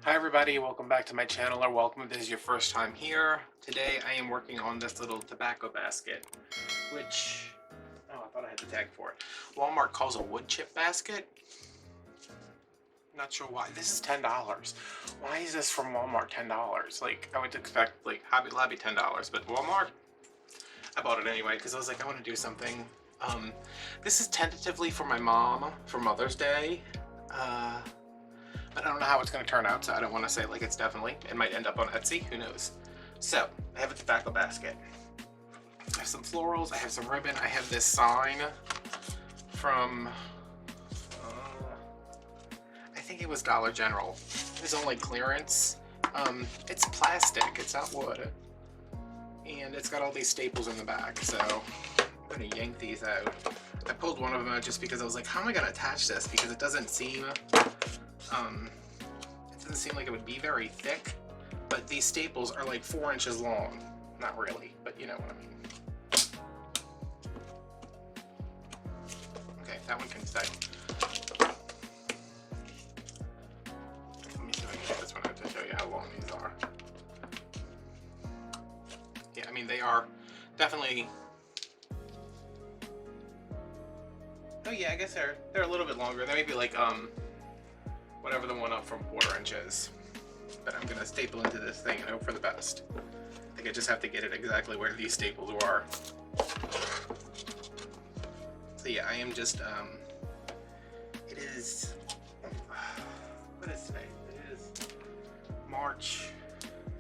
Hi everybody, welcome back to my channel, or welcome if this is your first time here. Today I am working on this little tobacco basket, which, oh, I thought I had the tag for it. Walmart calls a wood chip basket. Not sure why. This is $10. Why is this from Walmart $10? Like, I would expect like Hobby Lobby $10, but Walmart, I bought it anyway because I was like, I want to do something. This is tentatively for my mom for Mother's Day. But I don't know how it's going to turn out, so I don't want to say like it's definitely. It might end up on Etsy, who knows. So, I have a tobacco basket. I have some florals, I have some ribbon, I have this sign from, I think it was Dollar General. It's only clearance. It's plastic, it's not wood. And it's got all these staples in the back, so I'm going to yank these out. I pulled one of them out just because I was like, how am I going to attach this? Because it doesn't seem like it would be very thick, but these staples are like 4 inches long. Not really, but you know what I mean. Okay, that one can stay. Let me see if I can get this one out to show you how long these are. Yeah, I mean, they are definitely... Oh yeah, I guess they're a little bit longer. They may be like, whatever the one up from 1/4 inches. But I'm gonna staple into this thing and hope for the best. I think I just have to get it exactly where these staples are. So yeah, I am just, it is, what is today? It is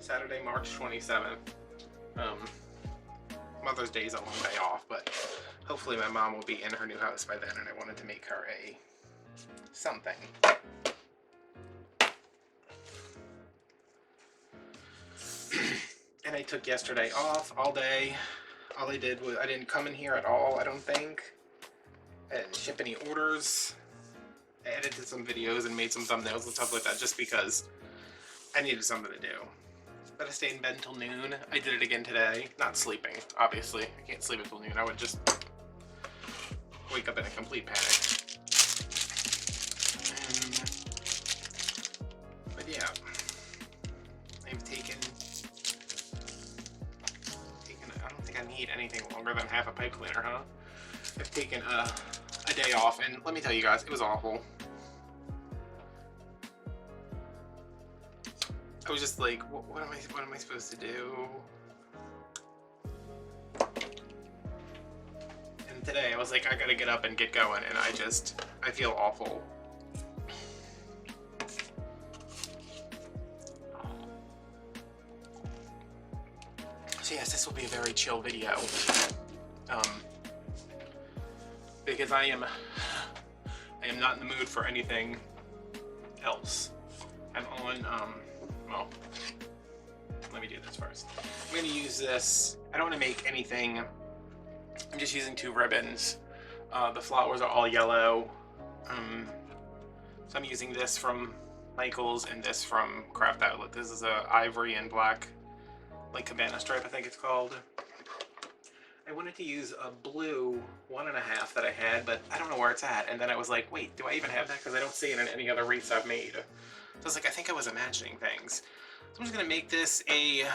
Saturday, March 27th. Mother's Day is a long day off, but hopefully my mom will be in her new house by then, and I wanted to make her a something. And I took yesterday off all day. All I did was, I didn't come in here at all, I don't think. I didn't ship any orders. I edited some videos and made some thumbnails and stuff like that just because I needed something to do. But I stayed in bed until noon. I did it again today. Not sleeping, obviously. I can't sleep until noon. I would just wake up in a complete panic. But yeah, I've taken, I don't think I need anything longer than half a pipe cleaner, huh? I've taken a day off, and let me tell you guys, it was awful. I was just like, what am I supposed to do? And today I was like, I gotta get up and get going, and I feel awful. So yes, this will be a very chill video. Because I am not in the mood for anything else. I'm on, well, let me do this first. I'm gonna use this, I don't wanna make anything, I'm just using 2 ribbons. The flowers are all yellow. So I'm using this from Michaels and this from Craftoutlet. This is a ivory and black, like cabana stripe, I think it's called. I wanted to use a blue 1.5 that I had, but I don't know where it's at. And then I was like, wait, do I even have that? Because I don't see it in any other wreaths I've made. So I was like, I think I was imagining things. So I'm just gonna make this a,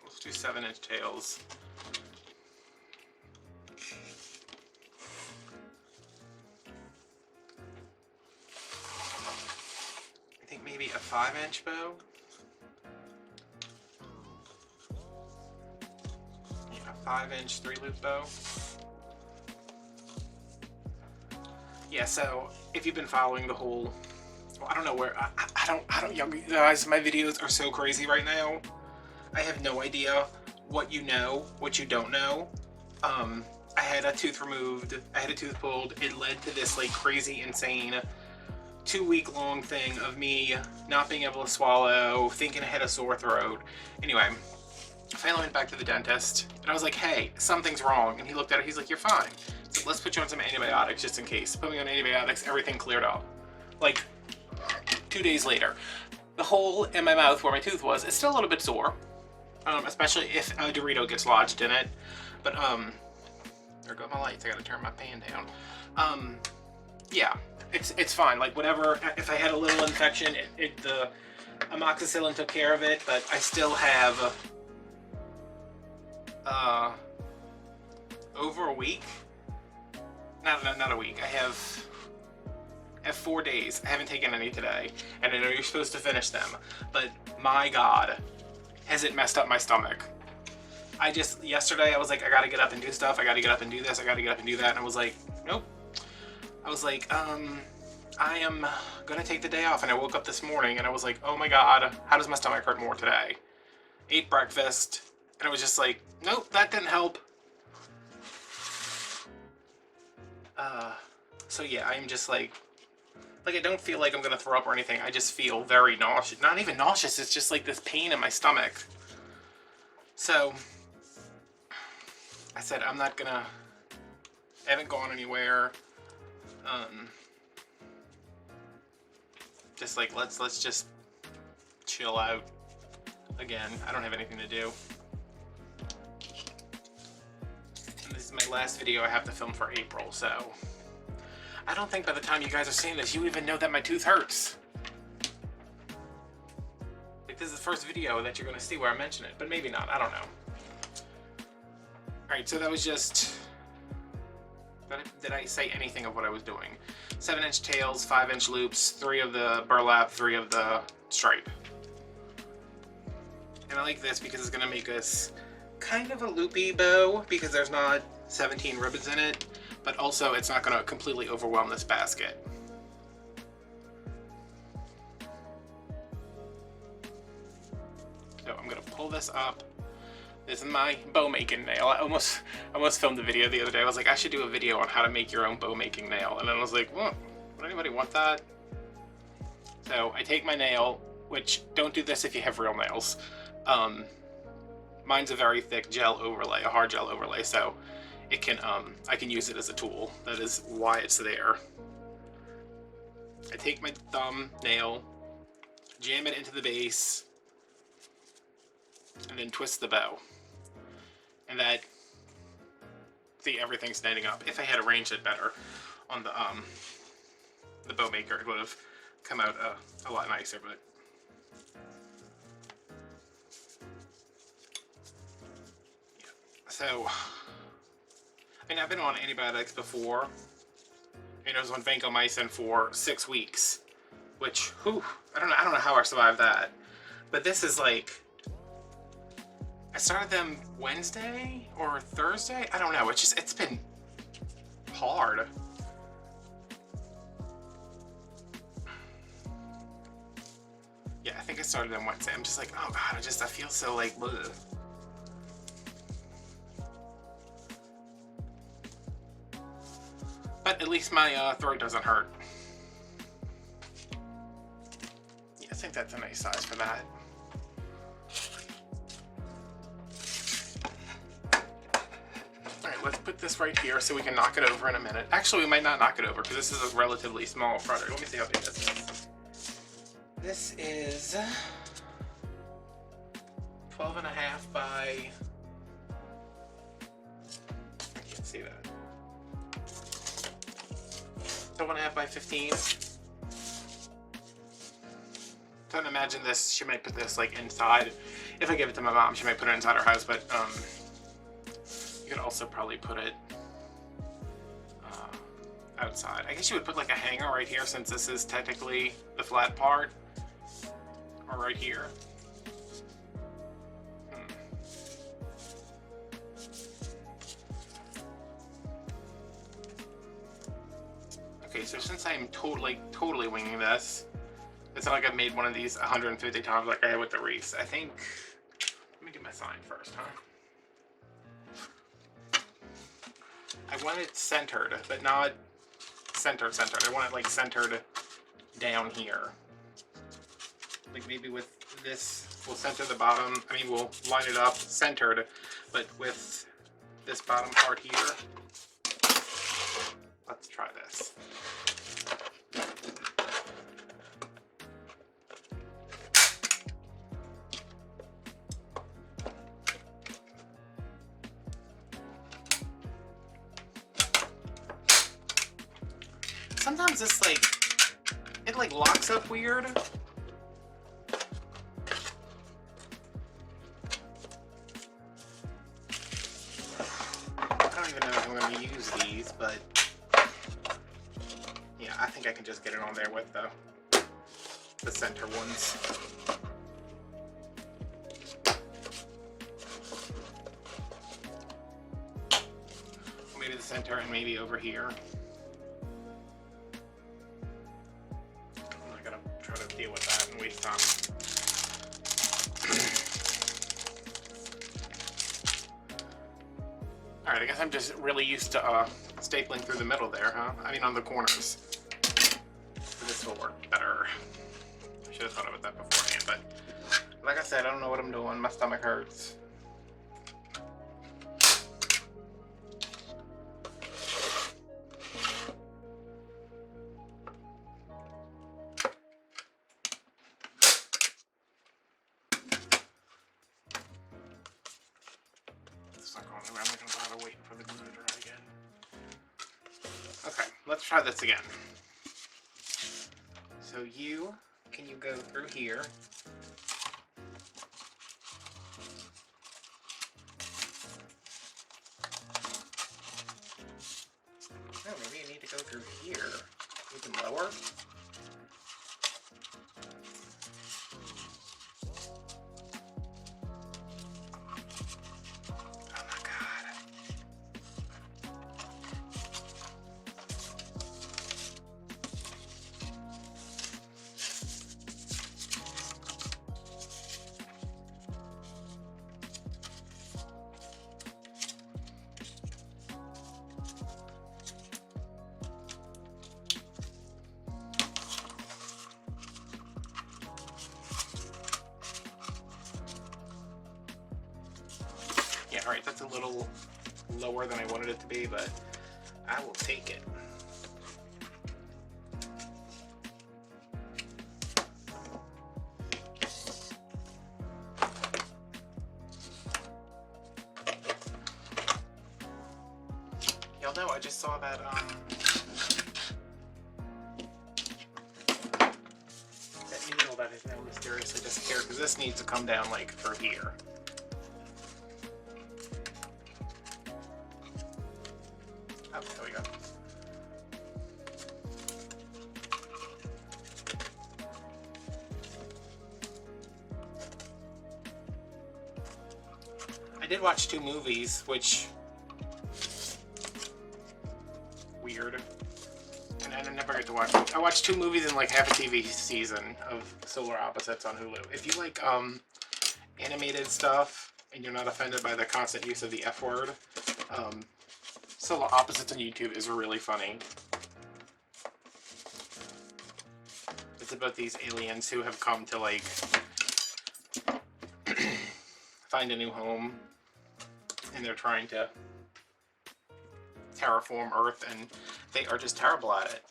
let's do 7-inch tails. I think maybe a 5-inch bow. Yeah, a 5-inch 3-loop bow. Yeah, so if you've been following the whole, well, I don't know where, I don't, you guys, my videos are so crazy right now. I have no idea what you know, what you don't know. I had a tooth removed, I had a tooth pulled. It led to this like crazy, insane 2-week-long thing of me not being able to swallow, thinking I had a sore throat. Anyway, I finally went back to the dentist, and I was like, hey, something's wrong. And he looked at it, he's like, you're fine. So let's put you on some antibiotics just in case. Put me on antibiotics, everything cleared up. Like, 2 days later. The hole in my mouth where my tooth was, it's still a little bit sore. Especially if a Dorito gets lodged in it. But, there go my lights, I gotta turn my pan down. Yeah, it's fine. Like whatever, if I had a little infection, the amoxicillin took care of it, but I still have over a week. Not a week. I have 4 days. I haven't taken any today, and I know you're supposed to finish them, but my God, has it messed up my stomach. Yesterday I was like, I gotta get up and do stuff. I gotta get up and do this. I gotta get up and do that. And I was like, nope. I was like, I am gonna take the day off. And I woke up this morning and I was like, oh my God, how does my stomach hurt more today? Ate breakfast and I was just like, nope, that didn't help. So yeah, I'm just like I don't feel like I'm gonna throw up or anything. I just feel very nauseous. Not even nauseous, it's just like this pain in my stomach. So I said, I haven't gone anywhere. Just like, let's just chill out again. I don't have anything to do. And this is my last video I have to film for April, so I don't think by the time you guys are seeing this, you even know that my tooth hurts. Like, this is the first video that you're gonna see where I mention it, but maybe not, I don't know. Alright, so that was just... Did I say anything of what I was doing? 7-inch tails, 5-inch loops, 3 of the burlap, 3 of the stripe. And I like this because it's going to make us kind of a loopy bow because there's not 17 ribbons in it, but also it's not going to completely overwhelm this basket. So I'm going to pull this up. This is my bow making nail. I almost filmed a video the other day. I was like, I should do a video on how to make your own bow making nail. And then I was like, well, would anybody want that? So I take my nail, which don't do this if you have real nails. Mine's a very thick gel overlay, a hard gel overlay, so it can I can use it as a tool. That is why it's there. I take my thumb nail, jam it into the base, and then twist the bow. And that, see, everything's standing up. If I had arranged it better on the bow maker, it would have come out a lot nicer, but yeah. So, I mean, I've been on antibiotics before. I was on vancomycin for 6 weeks, which, whew, I don't know how I survived that. But this is like, I started them Wednesday or Thursday? I don't know. It's been hard. Yeah, I think I started them Wednesday. I'm just like, oh God, I feel so like, bleh. But at least my throat doesn't hurt. Yeah, I think that's a nice size for that. Let's put this right here so we can knock it over in a minute. Actually, we might not knock it over because this is a relatively small project. Let me see how big this is. This is 12.5 by... I can't see that. 12.5 by 15. Don't imagine this. She might put this like inside. If I give it to my mom, she might put it inside her house, but you could also probably put it outside. I guess you would put like a hanger right here since this is technically the flat part. Or right here. Okay, so since I'm totally winging this, it's not like I've made one of these 150 times like I had with the wreaths. I think, let me get my sign first, huh? I want it centered, but not centered. I want it like centered down here. Like maybe with this, we'll center the bottom. I mean, we'll line it up centered, but with this bottom part here, let's try this. sometimes it's like, it like locks up weird. I don't even know if I'm going to use these, but yeah, I think I can just get it on there with the center ones. Maybe the center and maybe over here. I'm not gonna try to deal with that and waste time. Alright, I guess I'm just really used to stapling through the middle there, huh? I mean on the corners. So this will work better. I should have thought about that beforehand, but like I said, I don't know what I'm doing. My stomach hurts. It's not going anywhere. I'm not going to bother waiting for the glue to dry again. Okay, let's try this again. So can you go through here? Oh, maybe you need to go through here. Even lower? Oh my god. Yeah, alright, that's a little lower than I wanted it to be, but I will take it. Y'all know, I just saw that, that needle that is now mysteriously disappeared, because this needs to come down, like, through here. Oh, there we go. I did watch 2 movies, which... weird. And I never get to watch them. I watched 2 movies in like half a TV season of Solar Opposites on Hulu. If you like animated stuff and you're not offended by the constant use of the F word, Solar Opposites on YouTube is really funny. It's about these aliens who have come to like find a new home, and they're trying to terraform Earth, and they are just terrible at it.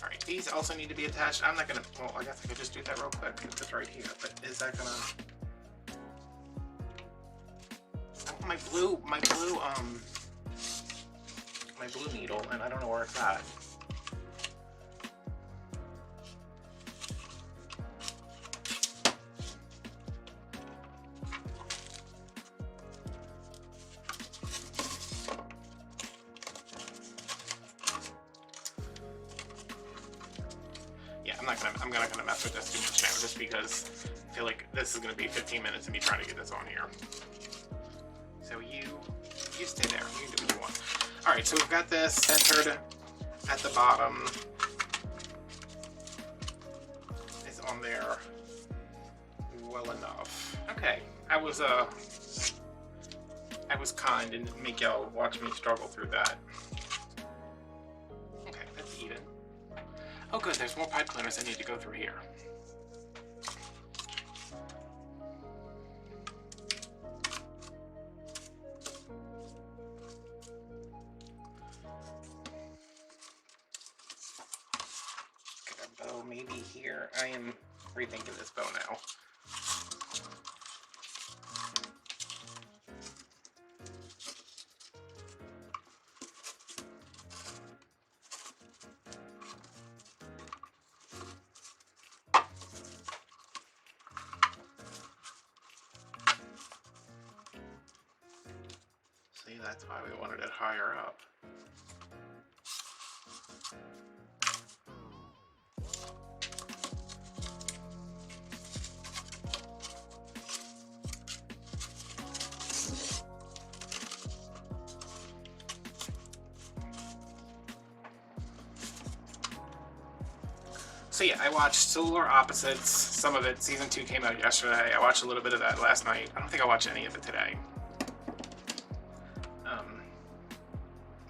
Alright, these also need to be attached. I'm not gonna, well, I guess I could just do that real quick. It's right here, but is that gonna... Oh, my blue needle, and I don't know where it's at. I'm not gonna mess with this too much now, just because I feel like this is gonna be 15 minutes of me trying to get this on here. So you stay there. You can do what you want. All right, so we've got this centered at the bottom. It's on there well enough. Okay, I was kind and didn't make y'all watch me struggle through that. Okay, that's even. Oh good, there's more pipe cleaners I need to go through here. Get a bow maybe here. I am rethinking this bow now. See, that's why we wanted it higher up. So yeah, I watched Solar Opposites, some of it. Season 2 came out yesterday. I watched a little bit of that last night. I don't think I watched any of it today.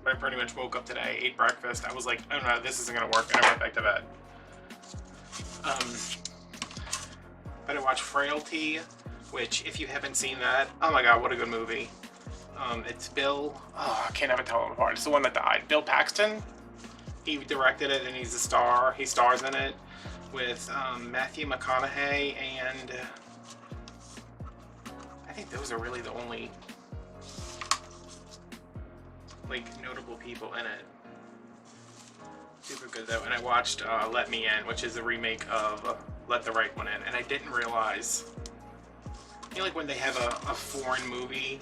But I pretty much woke up today, ate breakfast. I was like, oh no, this isn't gonna work, and I went back to bed. But I watched Frailty, which, if you haven't seen that, oh my god, what a good movie. It's Bill, oh, I can't ever tell him apart. It's the one that died. Bill Paxton. He directed it and he's a star. He stars in it with Matthew McConaughey, and I think those are really the only like notable people in it. Super good though. And I watched Let Me In, which is a remake of Let the Right One In, and I didn't realize, you know, like when they have a foreign movie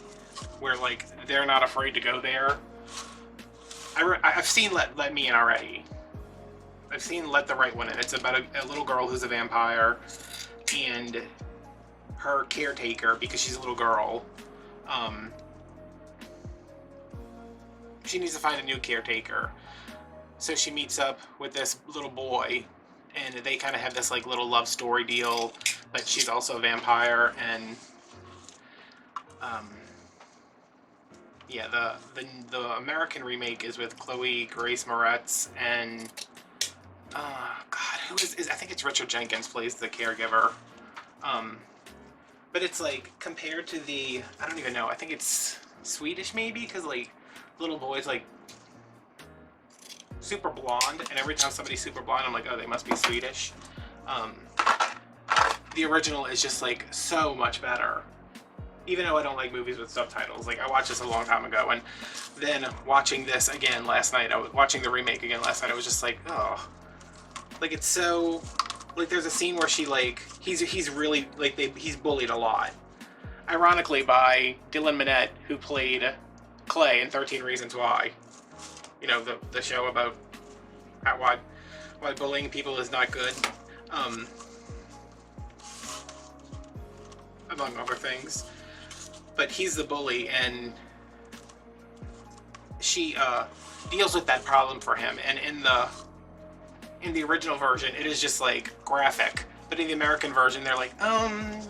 where like they're not afraid to go there. I've seen Let Me In already. I've seen Let the Right One In. It's about a little girl who's a vampire, and her caretaker, because she's a little girl, she needs to find a new caretaker. So she meets up with this little boy, and they kind of have this like little love story deal, but she's also a vampire, and yeah, the American remake is with Chloe Grace Moretz and God, who is I think it's Richard Jenkins plays the caregiver. But it's like compared to the, I don't even know, I think it's Swedish maybe, because like little boy's like super blonde, and every time somebody's super blonde I'm like, oh, they must be Swedish. The original is just like so much better. Even though I don't like movies with subtitles, like I watched this a long time ago, and then watching this again last night, I was watching the remake again last night, I was just like, oh, like it's so, like there's a scene where she like, he's really, like he's bullied a lot. Ironically by Dylan Minnette, who played Clay in 13 Reasons Why. You know, the show about why bullying people is not good. Among other things. But he's the bully, and she deals with that problem for him. And in the original version, it is just like graphic. But in the American version, they're like, I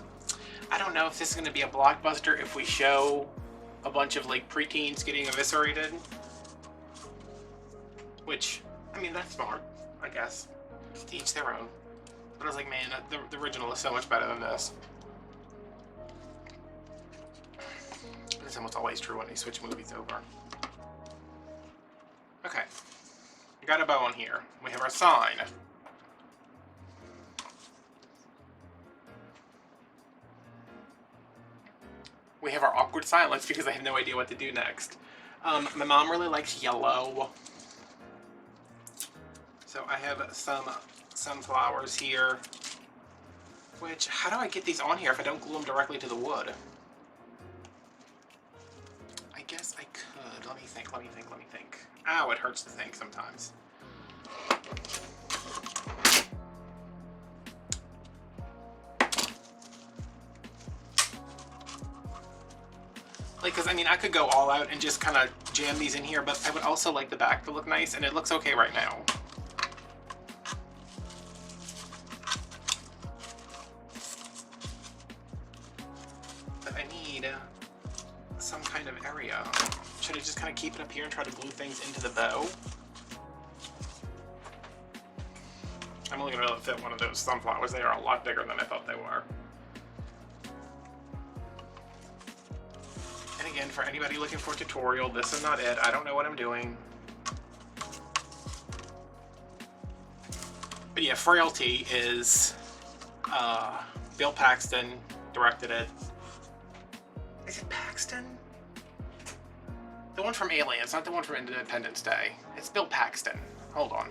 don't know if this is going to be a blockbuster if we show a bunch of like preteens getting eviscerated. Which, I mean, that's smart, I guess. To each their own. But I was like, man, the original is so much better than this. That's almost always true when they switch movies over. Okay. We got a bow on here. We have our sign. We have our awkward silence because I have no idea what to do next. My mom really likes yellow. So I have some sunflowers here. Which, how do I get these on here if I don't glue them directly to the wood? I guess I could. Let me think. Ow, it hurts to think sometimes. Like, because I mean, I could go all out and just kind of jam these in here, but I would also like the back to look nice, and it looks okay right now. But I need some kind of area. Should I just kind of keep it up here and try to glue things into the bow? I'm only going to fit one of those sunflowers. They are a lot bigger than I thought they were. And again, for anybody looking for a tutorial, this is not it. I don't know what I'm doing. But yeah, Frailty is Bill Paxton directed it. Is it Paxton? The one from Aliens, not the one from Independence Day. It's Bill Paxton. Hold on.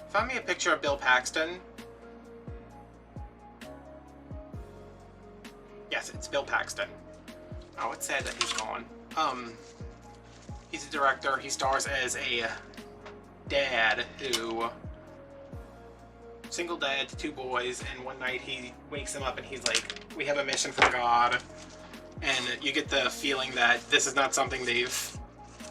Find me a picture of Bill Paxton. Yes, it's Bill Paxton. Oh, it's sad that he's gone. He's a director. He stars as a dad who, single dad to 2 boys, and one night he wakes them up and he's like, we have a mission from God. And you get the feeling that this is not something they've,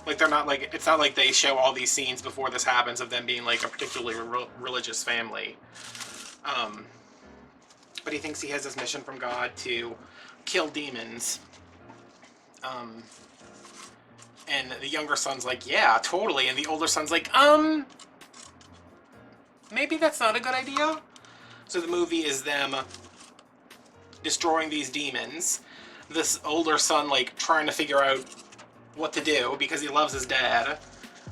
like, they're not like, it's not like they show all these scenes before this happens of them being like a particularly religious family. But he thinks he has this mission from God to kill demons. And the younger son's like, yeah, totally. And the older son's like, maybe that's not a good idea. So the movie is them destroying these demons. This older son, like, trying to figure out what to do because he loves his dad,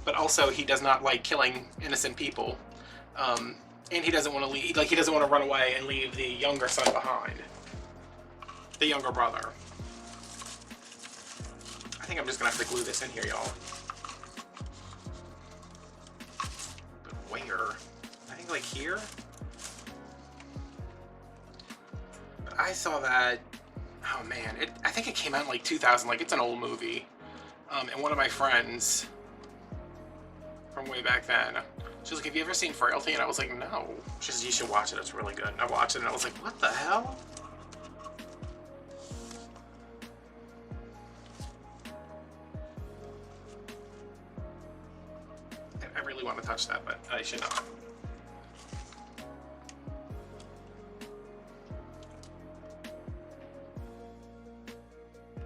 but also he does not like killing innocent people. And he doesn't want to leave, like, he doesn't want to run away and leave the younger son behind. The younger brother. I think I'm just gonna have to glue this in here, y'all. But where? I think like here? But I saw that, oh man, I think it came out in like 2000, like it's an old movie. And one of my friends from way back then, she was like, have you ever seen Frailty? And I was like, no. She said, you should watch it, it's really good. And I watched it and I was like, what the hell? I really want to touch that, but I should not.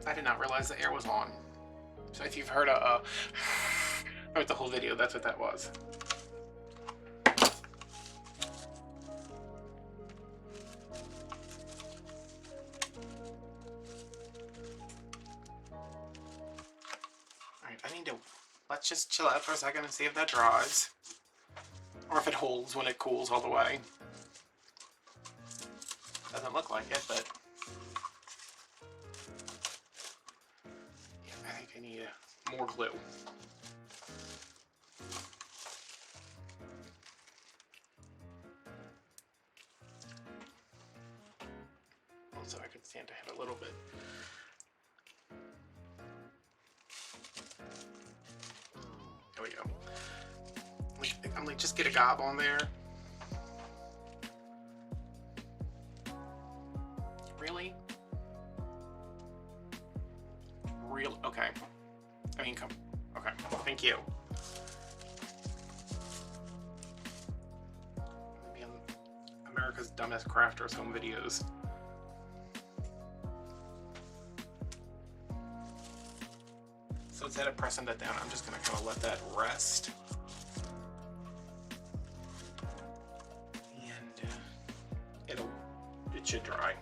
I did not realize the air was on. So if you've heard heard the whole video, that's what that was. Alright, I need to, let's just chill out for a second and see if that dries. Or if it holds when it cools all the way. Doesn't look like it, but yeah, I think I need more glue. Also, I could stand to have a little bit. There we go. I'm like, just get a gob on there. Really? Real? Okay. I mean, come. Okay. Thank you. Maybe America's Dumbest Crafters home videos. So instead of pressing that down, I'm just gonna kind of let that rest. And it should dry.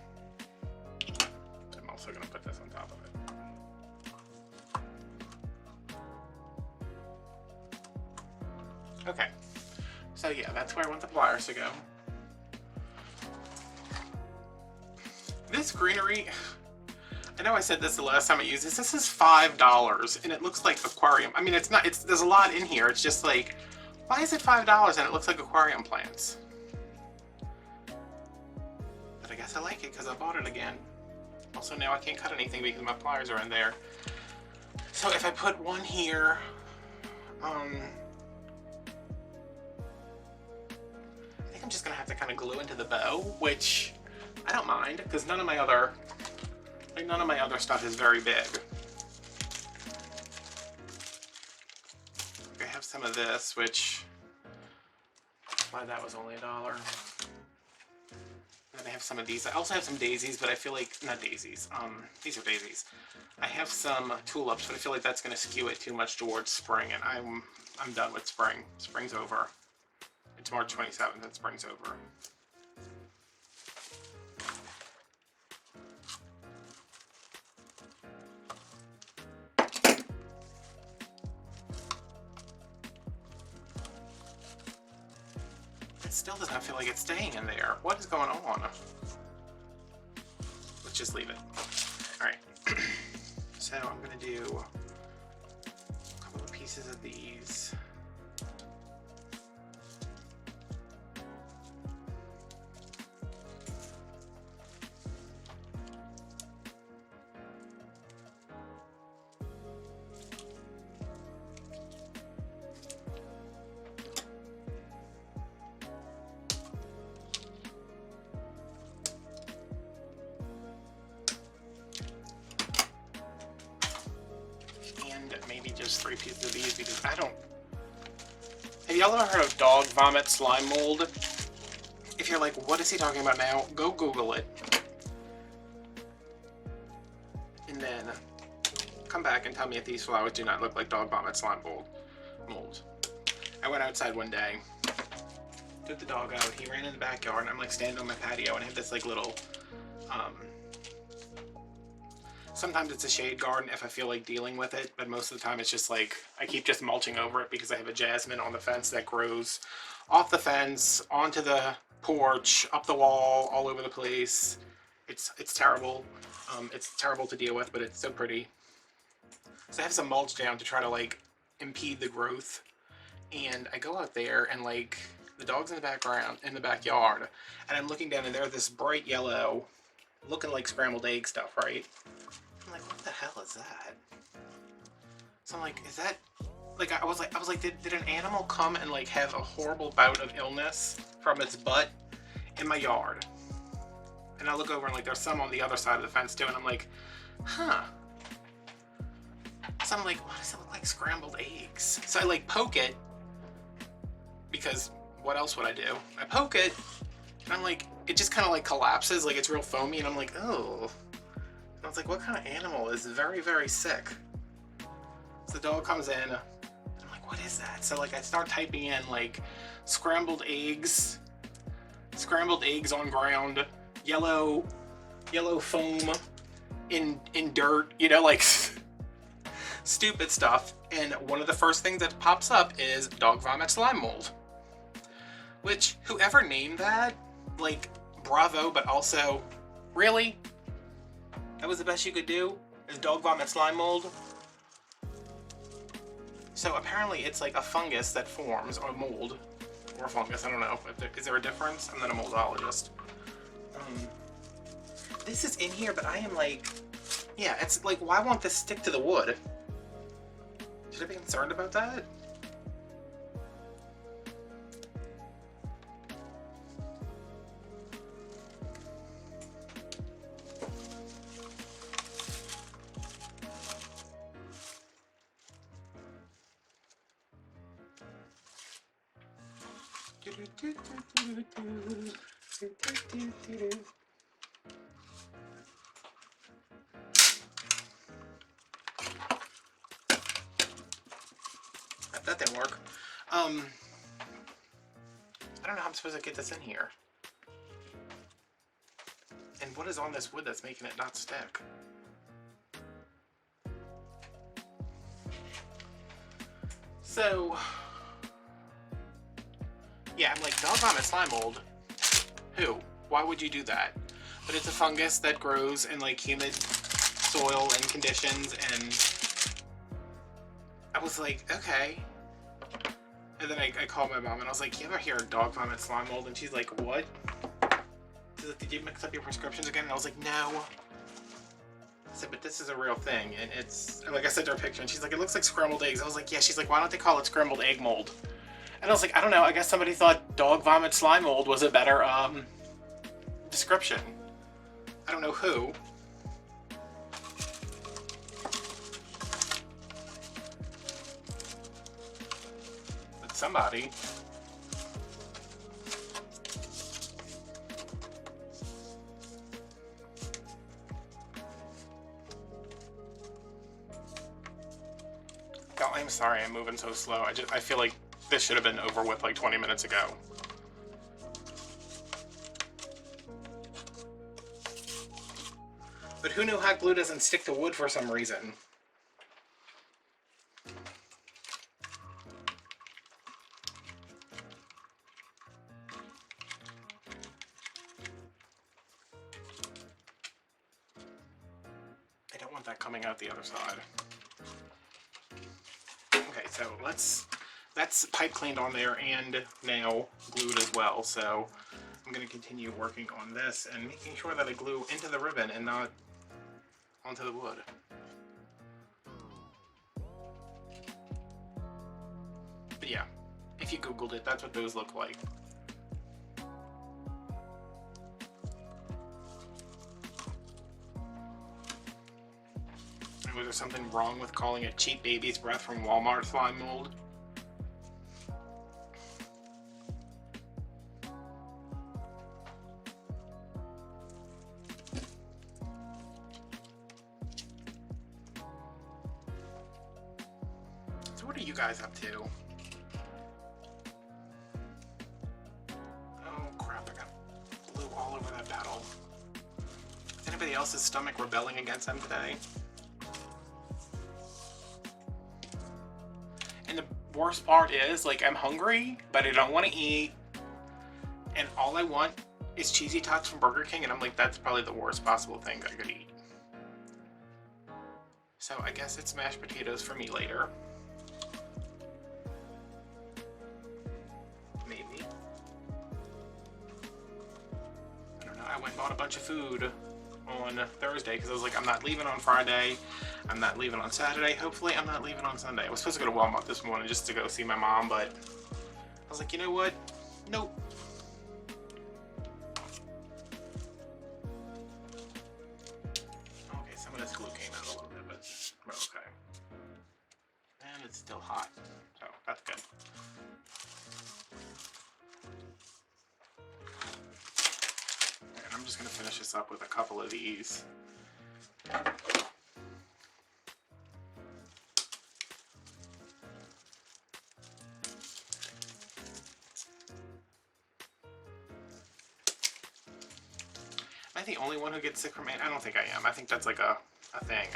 I'm also gonna put this on top of it. Okay. So yeah, that's where I want the pliers to go. This greenery, I know I said this the last time I used this. This is $5 and it looks like aquarium. I mean, it's not, there's a lot in here. It's just like, why is it $5 and it looks like aquarium plants? But I guess I like it because I bought it again. Also now I can't cut anything because my pliers are in there. So if I put one here, I think I'm just gonna have to kind of glue into the bow, which I don't mind because none of my other stuff is very big. I have some of this, which, why that was only $1. And then I have some of these. I also have some daisies, but I feel like, not daisies, these are daisies. I have some tulips, but I feel like that's gonna skew it too much towards spring, and I'm done with spring. Spring's over. It's March 27th and spring's over. It still does not feel like it's staying in there. What is going on? Let's just leave it. Alright. So I'm going to do a couple of pieces of these. just 3 pieces of these because I don't... Have y'all ever heard of dog vomit slime mold? If you're like, what is he talking about now? Go Google it. And then come back and tell me if these flowers do not look like dog vomit slime mold. I went outside one day, took the dog out, he ran in the backyard, and I'm like standing on my patio and I have this like little, sometimes it's a shade garden if I feel like dealing with it, but most of the time it's just like, I keep just mulching over it because I have a jasmine on the fence that grows off the fence, onto the porch, up the wall, all over the place. It's terrible. It's terrible to deal with, but it's so pretty. So I have some mulch down to try to like impede the growth. And I go out there and like the dog's in the background, in the backyard, and I'm looking down and there's this bright yellow, looking like scrambled egg stuff, right? I'm like, what the hell is that? So I'm like, is that, like, I was like, did an animal come and like have a horrible bout of illness from its butt in my yard? And I look over and like there's some on the other side of the fence too, and I'm like, huh. So I'm like, why does it look like scrambled eggs? So I like poke it, because what else would I do? I poke it, and I'm like, it just kind of like collapses, like it's real foamy, and I'm like, oh. And I was like, what kind of animal is very, very sick? So the dog comes in, and I'm like, what is that? So like I start typing in like scrambled eggs on ground, yellow foam in dirt, you know, like stupid stuff. And one of the first things that pops up is dog vomit slime mold. Which, whoever named that, like, bravo, but also, really? That was the best you could do? Is dog vomit slime mold? So apparently it's like a fungus that forms, or mold, or fungus, I don't know. Is there a difference? I'm not a moldologist. This is in here, but I am like, yeah, it's like, why won't this stick to the wood? Should I be concerned about that? That didn't work. I don't know how I'm supposed to get this in here. And what is on this wood that's making it not stick? So, yeah, I'm like, dog vomit slime mold. Who? Why would you do that? But it's a fungus that grows in like humid soil and conditions, and I was like, okay. And then I called my mom and I was like, you ever hear of dog vomit slime mold? And she's like, what? She's like, did you mix up your prescriptions again? And I was like, no. I said, but this is a real thing, and it's, like I sent her a picture, and she's like, it looks like scrambled eggs. I was like, yeah. She's like, why don't they call it scrambled egg mold? And I was like, I don't know, I guess somebody thought dog vomit slime mold was a better, description. I don't know who. But somebody. I'm sorry I'm moving so slow. I feel like this should have been over with like 20 minutes ago. But who knew hot glue doesn't stick to wood for some reason? I don't want that coming out the other side. Okay, so that's pipe cleaned on there and now glued as well. So I'm going to continue working on this and making sure that I glue into the ribbon and not onto the wood. But yeah, if you Googled it, that's what those look like. Was there something wrong with calling it cheap baby's breath from Walmart slime mold? So what are you guys up to? Oh crap, I got glue all over that pedal. Is anybody else's stomach rebelling against them today? And the worst part is, like, I'm hungry, but I don't want to eat. And all I want is cheesy tots from Burger King, and I'm like, that's probably the worst possible thing I could eat. So I guess it's mashed potatoes for me later. Maybe. I don't know, I went and bought a bunch of food on Thursday because I was like, I'm not leaving on Friday, I'm not leaving on Saturday, hopefully I'm not leaving on Sunday. I was supposed to go to Walmart this morning just to go see my mom, but I was like, you know what? Nope. Okay, some of this glue came out a little bit, but we're okay. And it's still hot, so that's good. And I'm just gonna finish this up with a couple of these. Am I the only one who gets sick from it? I don't think I am. I think that's like a thing.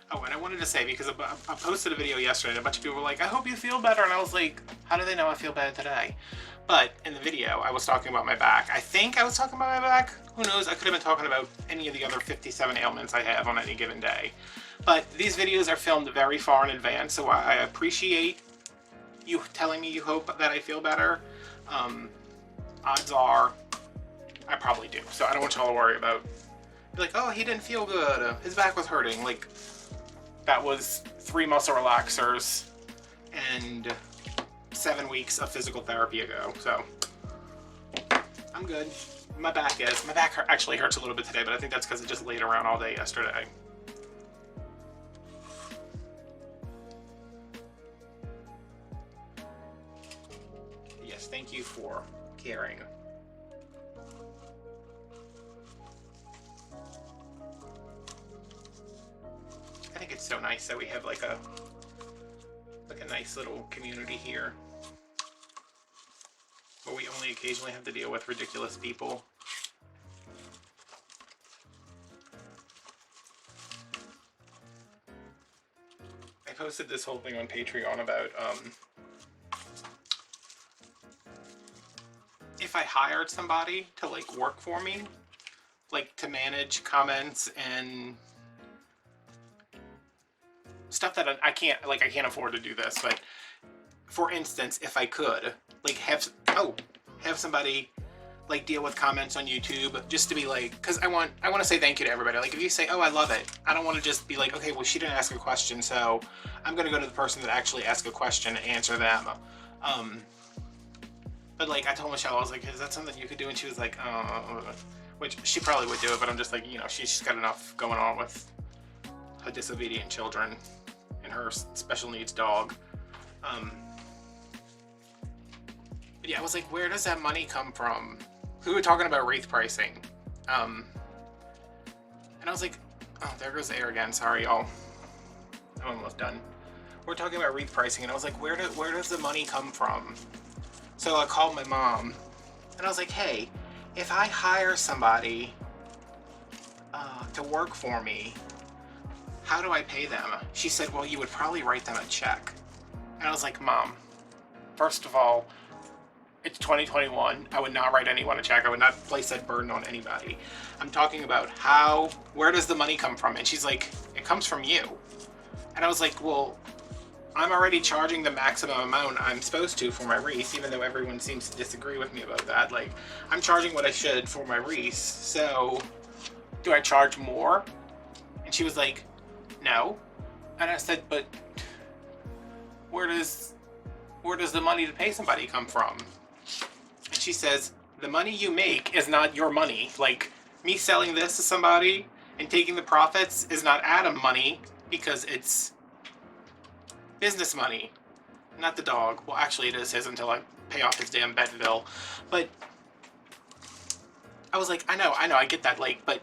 Oh, and I wanted to say, because I posted a video yesterday and a bunch of people were like, I hope you feel better. And I was like, how do they know I feel bad today? But in the video, I was talking about my back. I think I was talking about my back. Who knows? I could have been talking about any of the other 57 ailments I have on any given day. But these videos are filmed very far in advance, so I appreciate you telling me you hope that I feel better. Odds are I probably do. So I don't want y'all to worry about, be like, oh, he didn't feel good. His back was hurting. Like, that was 3 muscle relaxers and 7 weeks of physical therapy ago. So I'm good. My back actually hurts a little bit today, but I think that's because it just laid around all day yesterday. Yes, thank you for caring. I think it's so nice that we have like a nice little community here where we only occasionally have to deal with ridiculous people. I posted this whole thing on Patreon about if I hired somebody to like work for me, like to manage comments and stuff that I can't afford to do this, but for instance, if I could like have somebody like deal with comments on YouTube, just to be like, because I want to say thank you to everybody. Like if you say, oh, I love it, I don't want to just be like, okay, well, she didn't ask a question, so I'm gonna go to the person that actually asked a question and answer them. But like I told Michelle, I was like, is that something you could do? And she was like, which she probably would do it, but I'm just like, you know, she's got enough going on with her disobedient children and her special needs dog. But yeah, I was like, where does that money come from? We were talking about wreath pricing. And I was like, oh, there goes the air again. Sorry, y'all. I'm almost done. We're talking about wreath pricing, and I was like, where does the money come from? So I called my mom, and I was like, hey, if I hire somebody to work for me, how do I pay them? She said, well, you would probably write them a check. And I was like, Mom, first of all, it's 2021. I would not write anyone a check. I would not place that burden on anybody. I'm talking about where does the money come from? And she's like, it comes from you. And I was like, well, I'm already charging the maximum amount I'm supposed to for my wreath, even though everyone seems to disagree with me about that. Like, I'm charging what I should for my wreath, so do I charge more? And she was like, no. And I said, but where does the money to pay somebody come from? And she says, the money you make is not your money. Like, me selling this to somebody and taking the profits is not Adam money because it's business money, not the dog. Well, actually it is his until I pay off his damn vet bill. But I was like, I know, I get that, like, but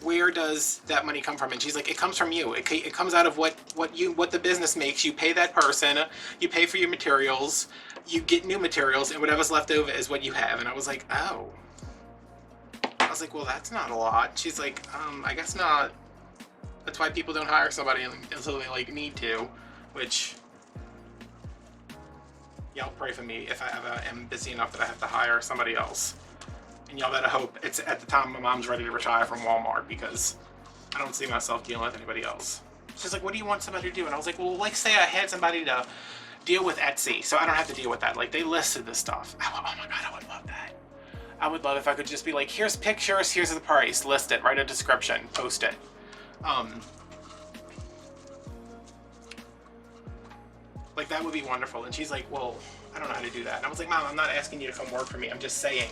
where does that money come from? And she's like, it comes from you. It comes out of what the business makes. You pay that person, you pay for your materials, you get new materials, and whatever's left over is what you have. And I was like, oh. I was like, well, that's not a lot. She's like, I guess not. That's why people don't hire somebody until they like need to, which y'all pray for me if I ever am busy enough that I have to hire somebody else. And y'all better hope it's at the time my mom's ready to retire from Walmart, because I don't see myself dealing with anybody else. She's like, what do you want somebody to do? And I was like, well, like say I had somebody to deal with Etsy, so I don't have to deal with that. Like, they listed this stuff. Oh my God, I would love that. I would love if I could just be like, here's pictures, here's the price, list it, write a description, post it. Like, that would be wonderful. And she's like, well, I don't know how to do that. And I was like, Mom, I'm not asking you to come work for me. I'm just saying,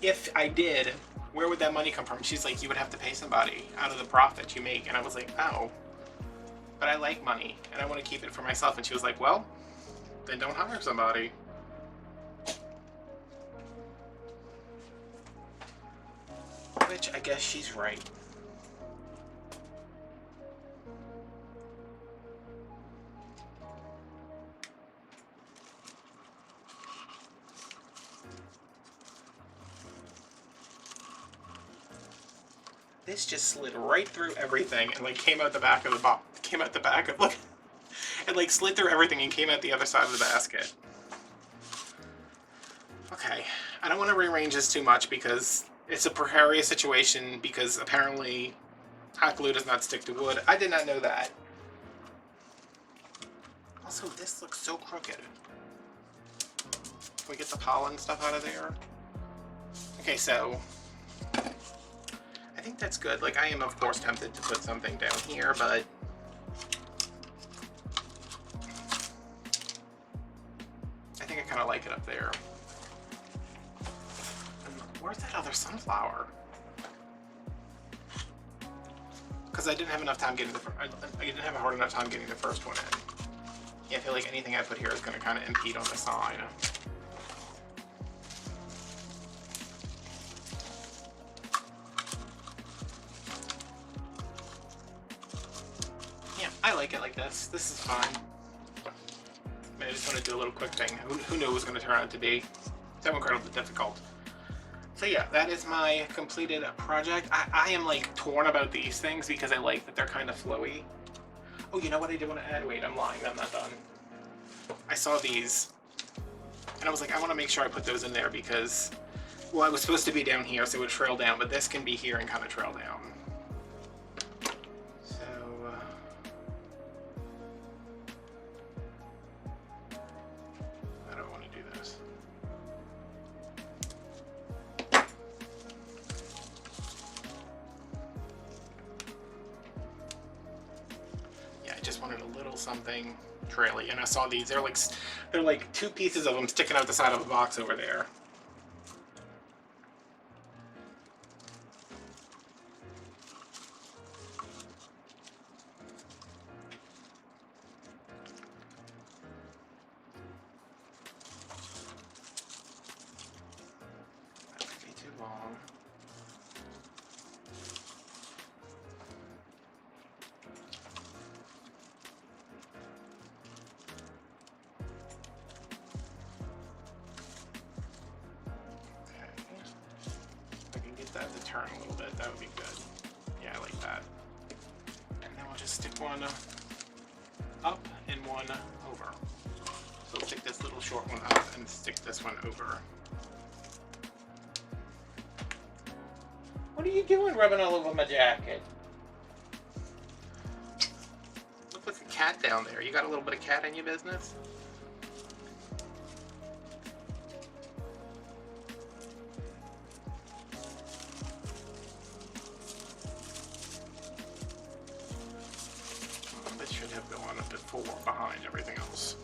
if I did, where would that money come from? She's like, you would have to pay somebody out of the profit you make. And I was like, oh, but I like money and I want to keep it for myself. And she was like, well, then don't hire somebody. Which I guess she's right. This just slid right through everything and like came out the back of the box. Came out the back of, look, it like slid through everything and came out the other side of the basket. Okay, I don't want to rearrange this too much because it's a precarious situation, because apparently hot glue does not stick to wood. I did not know that. Also, this looks so crooked. Can we get the pollen stuff out of there? Okay, so I think that's good. Like, I am of course tempted to put something down here, but I think I kind of like it up there. And where's that other sunflower? Because I didn't have enough time getting I didn't have a hard enough time getting the first one in. Yeah, I feel like anything I put here is going to kind of impede on the sign. I like it like this. This is fine. I just want to do a little quick thing. Who knew it was going to turn out to be so incredibly difficult. So yeah, that is my completed project. I am like torn about these things because I like that they're kind of flowy. Oh, you know what I did want to add? Wait, I'm lying. I'm not done. I saw these and I was like, I want to make sure I put those in there because, well, it was supposed to be down here so it would trail down, but this can be here and kind of trail down. Something traily, and I saw these. They're like two pieces of them sticking out the side of a box over there. That would be too long. To turn a little bit, that would be good. Yeah, I like that. And then we'll just stick one up and one over. So stick this little short one up and stick this one over. What are you doing rubbing all over my jacket? Look like a cat down there. You got a little bit of cat in your business? Behind everything else.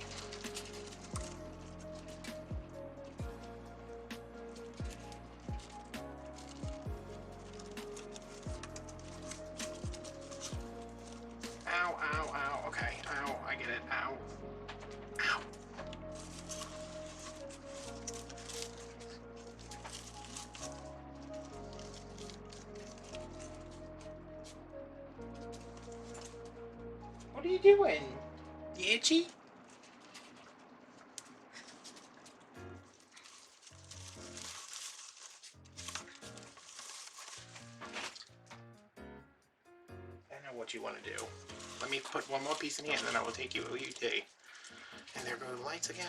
doing? You itchy? I know what you want to do. Let me put one more piece in here and then I will take you OUT. And there go the lights again.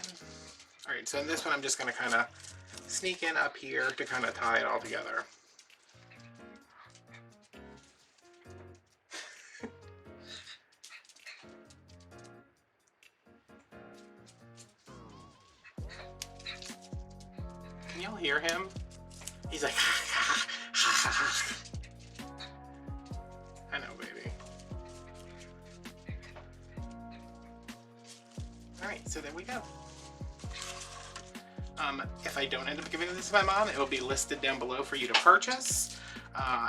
Alright, so in this one I'm just going to kind of sneak in up here to kind of tie it all together. Can y'all hear him? He's like, I know, baby. Alright, so there we go. If I don't end up giving this to my mom, it will be listed down below for you to purchase,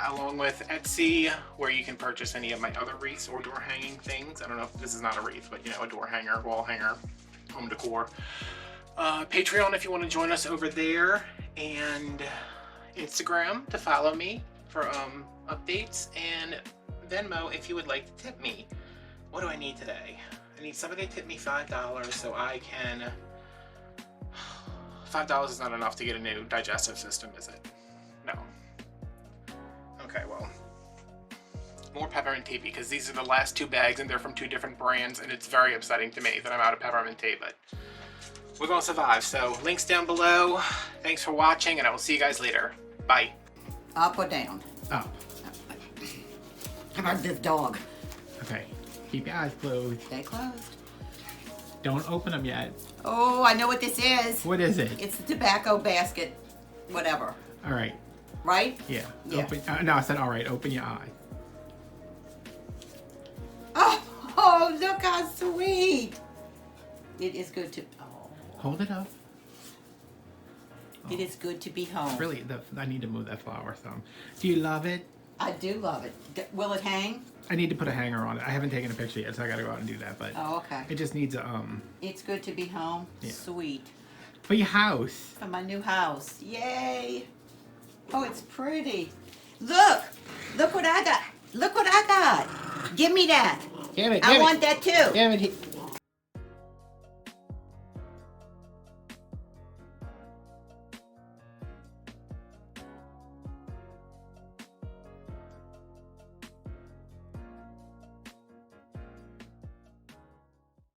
along with Etsy, where you can purchase any of my other wreaths or door hanging things. I don't know if this is not a wreath, but you know, a door hanger, wall hanger, home decor. Patreon if you want to join us over there, and Instagram to follow me for updates, and Venmo if you would like to tip me. What do I need today? I need somebody to tip me $5 so I can... $5 is not enough to get a new digestive system, is it? No. Okay, well, more peppermint tea because these are the last 2 bags and they're from 2 different brands, and it's very upsetting to me that I'm out of peppermint tea, but we're gonna survive. So links down below. Thanks for watching, and I will see you guys later. Bye. Up or down? Up. How about this dog? Okay. Keep your eyes closed. Stay closed. Don't open them yet. Oh, I know what this is. What is it? It's the tobacco basket, whatever. All right. Right? Yeah. Yeah. Open, no, I said all right. Open your eye. Oh, look how sweet. It is good to... Oh. Hold it up. It is good to be home. Really, I need to move that flower some. Do you love it? I do love it. Will it hang? I need to put a hanger on it. I haven't taken a picture yet, so I gotta go out and do that. But Oh, okay. it just needs a It's good to be home. Yeah. Sweet. for your house. For my new house. Yay. Oh, it's pretty. Look. Look what I got. Look what I got. Give me that. Give it. I want that too. Give it.